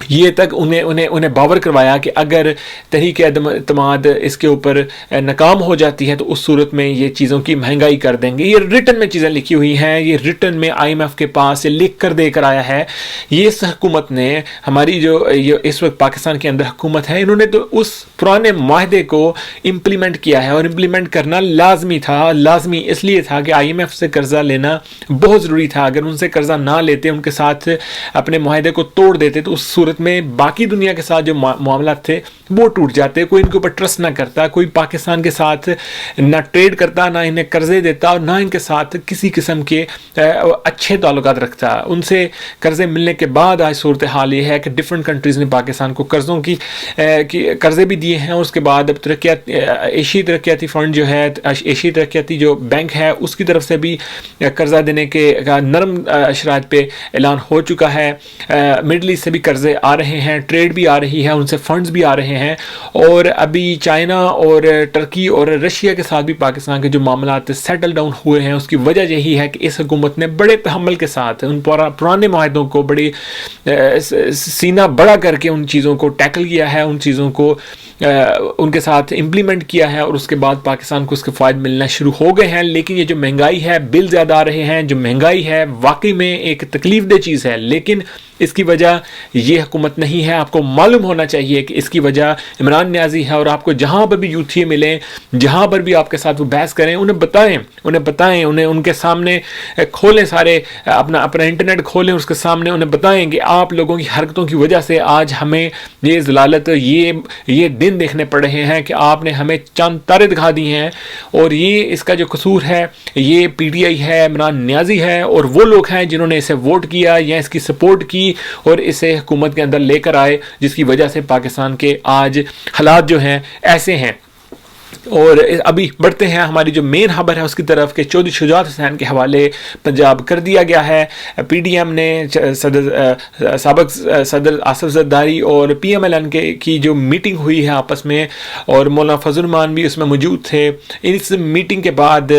یہ تک انہیں باور کروایا کہ اگر تحریک اعتماد اس کے اوپر ناکام ہو جاتی ہے تو اس صورت میں یہ چیزوں کی مہنگائی کر دیں گے. یہ ریٹن میں چیزیں لکھی ہوئی ہیں, یہ ریٹن میں IMF کے پاس لکھ کر دے کر آیا ہے. یہ اس حکومت نے, ہماری جو اس وقت پاکستان کے اندر حکومت ہے, انہوں نے تو اس پرانے معاہدے کو امپلیمنٹ کیا ہے, اور امپلیمنٹ کرنا لازمی تھا. لازمی اس لیے تھا کہ IMF سے قرضہ لینا بہت ضروری تھا. اگر ان سے قرضہ نہ لیتے, ان کے ساتھ اپنے معاہدے کو توڑ دیتے, تو اس صورت میں باقی دنیا کے ساتھ جو معاملات تھے وہ ٹوٹ جاتے. کوئی ان کے اوپر ٹرسٹ نہ کرتا, کوئی پاکستان کے ساتھ نہ ٹریڈ کرتا, نہ انہیں قرضے دیتا, اور نہ ان کے ساتھ کسی قسم کے اچھے تعلقات رکھتا. ان سے قرضے ملنے کے بعد آج صورتحال یہ ہے کہ ڈفرینٹ کنٹریز نے پاکستان کو قرضوں کی قرضے بھی دیے ہیں, اور اس کے بعد اب ایشیائی ترقیاتی فنڈ جو ہے, ایشیائی ترقیاتی جو بینک ہے, اس کی طرف سے بھی قرضہ دینے کے نرم شرائط پہ اعلان ہو چکا ہے. مڈل ایسٹ سے بھی قرضے آ رہے ہیں, ٹریڈ بھی آ رہی ہے, ان سے فنڈز بھی آ رہے ہیں. اور ابھی چائنا اور ٹرکی اور رشیا کے ساتھ بھی پاکستان کے جو معاملات سیٹل ڈاؤن ہوئے ہیں, اس کی وجہ یہی ہے کہ اس حکومت نے بڑے تحمل کے ساتھ ان پرانے معاہدوں کو بڑی سینہ بڑا کر کے ان چیزوں کو ٹیکل کیا ہے, ان چیزوں کو ان کے ساتھ امپلیمنٹ کیا ہے, اور اس کے بعد پاکستان کو اس کے فائدے ملنا شروع ہو گئے ہیں. لیکن یہ جو مہنگائی ہے, بل زیادہ آ رہے ہیں, جو مہنگائی ہے واقعی میں ایک تکلیف دہ چیز ہے, لیکن اس کی وجہ یہ حکومت نہیں ہے. آپ کو معلوم ہونا چاہیے کہ اس کی وجہ عمران نیازی ہے, اور آپ کو جہاں پر بھی یوتھی ملیں, جہاں پر بھی آپ کے ساتھ وہ بحث کریں, انہیں بتائیں, انہیں ان کے سامنے کھولیں, سارے اپنا انٹرنیٹ کھولیں, اس کے سامنے انہیں بتائیں کہ آپ لوگوں کی حرکتوں کی وجہ سے آج ہمیں یہ ذلالت, یہ دن دیکھنے پڑ رہے ہیں کہ آپ نے ہمیں چند تارے دکھا دی ہیں, اور یہ اس کا جو قصور ہے یہ PTI ہے, عمران نیازی ہے, اور وہ لوگ ہیں جنہوں نے اسے ووٹ کیا یا اس کی سپورٹ کی اور اسے حکومت کے اندر لے کر آئے, جس کی وجہ سے پاکستان کے آج حالات جو ہیں ایسے ہیں. اور ابھی بڑھتے ہیں ہماری جو مین خبر ہے اس کی طرف کہ چودھری شجاعت حسین کے حوالے پنجاب کر دیا گیا ہے. PDM نے سابق صدر آصف زرداری اور PMLN کی جو میٹنگ ہوئی ہے آپس میں, اور مولانا فضل الرحمان بھی اس میں موجود تھے. اس میٹنگ کے بعد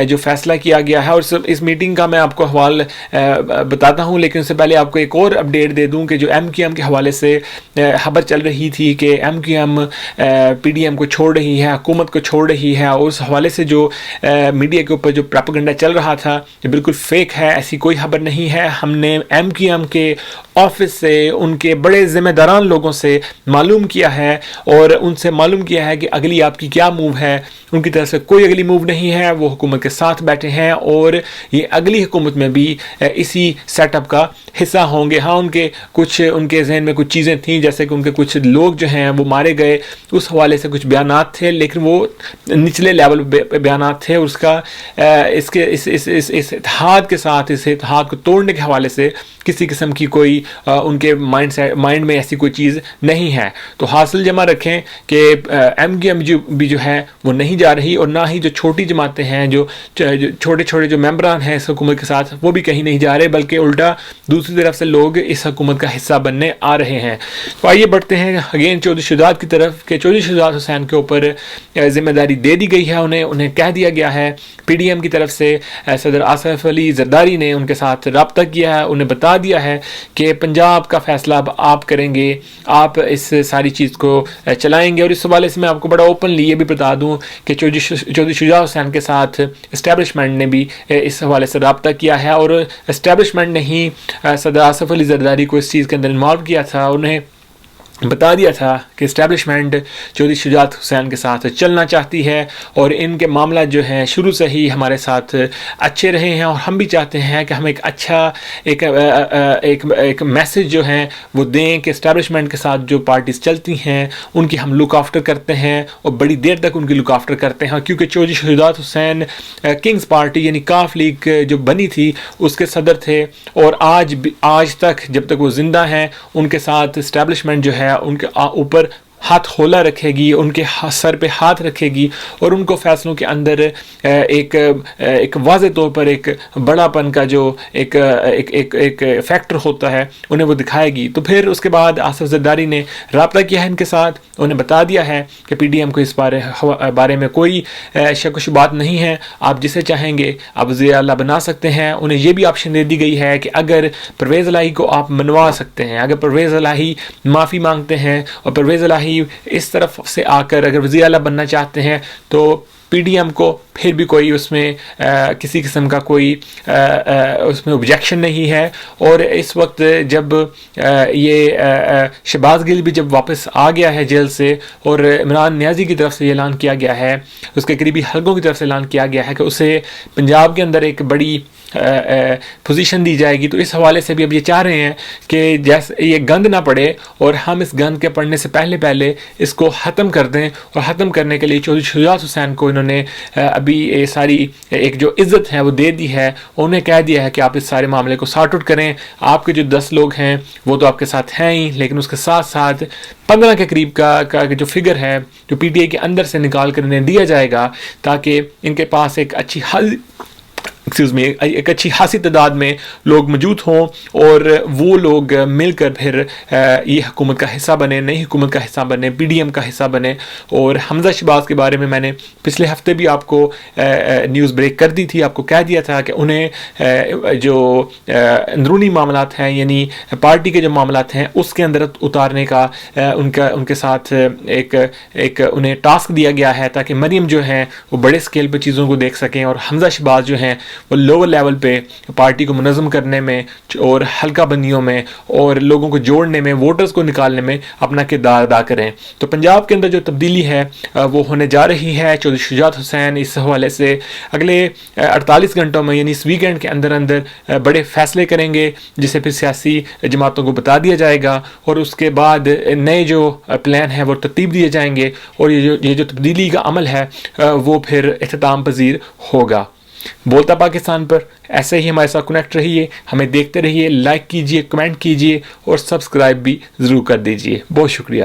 جو فیصلہ کیا گیا ہے, اور اس میٹنگ کا میں آپ کو حوال بتاتا ہوں, لیکن اس سے پہلے آپ کو ایک اور اپڈیٹ دے دوں کہ جو MQM کے حوالے سے خبر چل رہی تھی کہ MQM PDM کو چھوڑ رہی ہے, حکومت کو چھوڑ رہی ہے, اور اس حوالے سے جو میڈیا کے اوپر جو پروپیگنڈا چل رہا تھا یہ بالکل فیک ہے. ایسی کوئی خبر نہیں ہے. ہم نے MQM کے آفس سے, ان کے بڑے ذمہ داران لوگوں سے معلوم کیا ہے, اور ان سے معلوم کیا ہے کہ اگلی آپ کی کیا موو ہے. ان کی طرف سے کوئی اگلی موو نہیں ہے, وہ حکومت کے ساتھ بیٹھے ہیں, اور یہ اگلی حکومت میں بھی اسی سیٹ اپ کا حصہ ہوں گے. ہاں, ان کے ذہن میں کچھ چیزیں تھیں, جیسے کہ ان کے کچھ لوگ جو ہیں وہ مارے گئے, اس حوالے سے کچھ بیانات تھے, لیکن وہ نچلے لیول بیانات تھے. اس کا اس اتحاد کے ساتھ, اس اتحاد کو توڑنے کے حوالے سے کسی قسم کی کوئی ان کے مائنڈ میں ایسی کوئی چیز نہیں ہے. تو حاصل جمع رکھیں کہ MQM بھی جو ہے وہ نہیں جا رہی, اور نہ ہی جو چھوٹی جماعتیں ہیں, جو چھوٹے جو ممبران ہیں اس حکومت کے ساتھ, وہ بھی کہیں نہیں جا رہے, بلکہ الٹا دوسری طرف سے لوگ اس حکومت کا حصہ بننے آ رہے ہیں. تو آئیے بڑھتے ہیں اگین چودھری شجاعت کی طرف کہ چودھری شجاعت حسین کے اوپر ذمہ داری دے دی گئی ہے. انہیں کہہ دیا گیا ہے PDM کی طرف سے, صدر آصف علی زرداری نے ان کے ساتھ رابطہ کیا ہے, انہیں بتا دیا ہے کہ پنجاب کا فیصلہ اب آپ کریں گے, آپ اس ساری چیز کو چلائیں گے. اور اس حوالے سے میں آپ کو بڑا اوپنلی یہ بھی بتا دوں کہ چودھری شجاعت حسین کے ساتھ اسٹیبلشمنٹ نے بھی اس حوالے سے رابطہ کیا ہے, اور اسٹیبلشمنٹ نے ہی صدر آصف علی زرداری کو اس چیز کے اندر انوالو کیا تھا. انہیں بتا دیا تھا کہ اسٹیبلشمنٹ چودھری شجاعت حسین کے ساتھ چلنا چاہتی ہے, اور ان کے معاملات جو ہیں شروع سے ہی ہمارے ساتھ اچھے رہے ہیں, اور ہم بھی چاہتے ہیں کہ ہم ایک اچھا ایک میسج جو ہیں وہ دیں کہ اسٹیبلشمنٹ کے ساتھ جو پارٹیز چلتی ہیں ان کی ہم لک آفٹر کرتے ہیں, اور بڑی دیر تک ان کی لک آفٹر کرتے ہیں. کیونکہ چودھری شجاعت حسین کنگز پارٹی یعنی کاف لیگ جو بنی تھی اس کے صدر تھے, اور آج تک جب تک وہ زندہ ہیں ان کے ساتھ اسٹیبلشمنٹ جو ہے ان کے اوپر ہاتھ کھولا رکھے گی، ان کے سر پہ ہاتھ رکھے گی اور ان کو فیصلوں کے اندر ایک واضح طور پر ایک بڑا پن کا جو ایک فیکٹر ہوتا ہے انہیں وہ دکھائے گی. تو پھر اس کے بعد آصف زرداری نے رابطہ کیا ہے ان کے ساتھ، انہیں بتا دیا ہے کہ پی ڈی ایم کو اس بارے میں کوئی شک و شبہات نہیں ہے، آپ جسے چاہیں گے آپ وزیر اعلیٰ بنا سکتے ہیں. انہیں یہ بھی آپشن دے دی گئی ہے کہ اگر پرویز الہی کو آپ منوا سکتے ہیں، اگر پرویز الہی معافی مانگتے ہیں اور پرویز الہی اس طرف سے آ کر اگر وزیر اعلیٰ بننا چاہتے ہیں تو پی ڈی ایم کو پھر بھی کوئی اس میں کسی قسم کا کوئی اس میں آبجیکشن نہیں ہے. اور اس وقت جب یہ شہباز گل بھی جب واپس آ گیا ہے جیل سے اور عمران نیازی کی طرف سے یہ اعلان کیا گیا ہے، اس کے قریبی حلقوں کی طرف سے اعلان کیا گیا ہے کہ اسے پنجاب کے اندر ایک بڑی پوزیشن دی جائے گی، تو اس حوالے سے بھی اب یہ چاہ رہے ہیں کہ جیسے یہ گند نہ پڑے اور ہم اس گند کے پڑنے سے پہلے اس کو ختم کر دیں. اور ختم کرنے کے لیے چودھری شجاعت حسین کو انہوں نے ابھی ساری ایک جو عزت ہے وہ دے دی ہے، انہیں کہہ دیا ہے کہ آپ اس سارے معاملے کو سارٹ آؤٹ کریں. آپ کے جو 10 لوگ ہیں وہ تو آپ کے ساتھ ہیں ہی، لیکن اس کے ساتھ ساتھ 15 کے قریب کا جو فگر ہے جو پی ٹی آئی کے اندر سے نکال کر انہیں دیا جائے گا تاکہ ان کے پاس ایک اچھی خاصی تعداد میں لوگ موجود ہوں اور وہ لوگ مل کر پھر یہ حکومت کا حصہ بنے، نئی حکومت کا حصہ بنے، پی ڈی ایم کا حصہ بنے. اور حمزہ شہباز کے بارے میں میں نے پچھلے ہفتے بھی آپ کو نیوز بریک کر دی تھی، آپ کو کہہ دیا تھا کہ انہیں جو اندرونی معاملات ہیں یعنی پارٹی کے جو معاملات ہیں اس کے اندر اتارنے کا ان کے ساتھ ایک انہیں ٹاسک دیا گیا ہے تاکہ مریم جو ہیں وہ بڑے اسکیل پہ چیزوں کو دیکھ سکیں اور حمزہ شہباز جو ہیں وہ لوور لیول پہ پارٹی کو منظم کرنے میں اور حلقہ بندیوں میں اور لوگوں کو جوڑنے میں، ووٹرز کو نکالنے میں اپنا کردار ادا کریں. تو پنجاب کے اندر جو تبدیلی ہے وہ ہونے جا رہی ہے. چودھری شجاعت حسین اس حوالے سے اگلے 48 گھنٹوں میں یعنی اس ویکینڈ کے اندر بڑے فیصلے کریں گے جسے پھر سیاسی جماعتوں کو بتا دیا جائے گا اور اس کے بعد نئے جو پلان ہیں وہ ترتیب دیے جائیں گے اور یہ جو تبدیلی کا عمل ہے وہ پھر اختتام پذیر ہوگا. بولتا پاکستان پر ایسے ہی ہمارے ساتھ کنیکٹ رہیے، ہمیں دیکھتے رہیے، لائک کیجئے، کمنٹ کیجئے اور سبسکرائب بھی ضرور کر دیجئے. بہت شکریہ.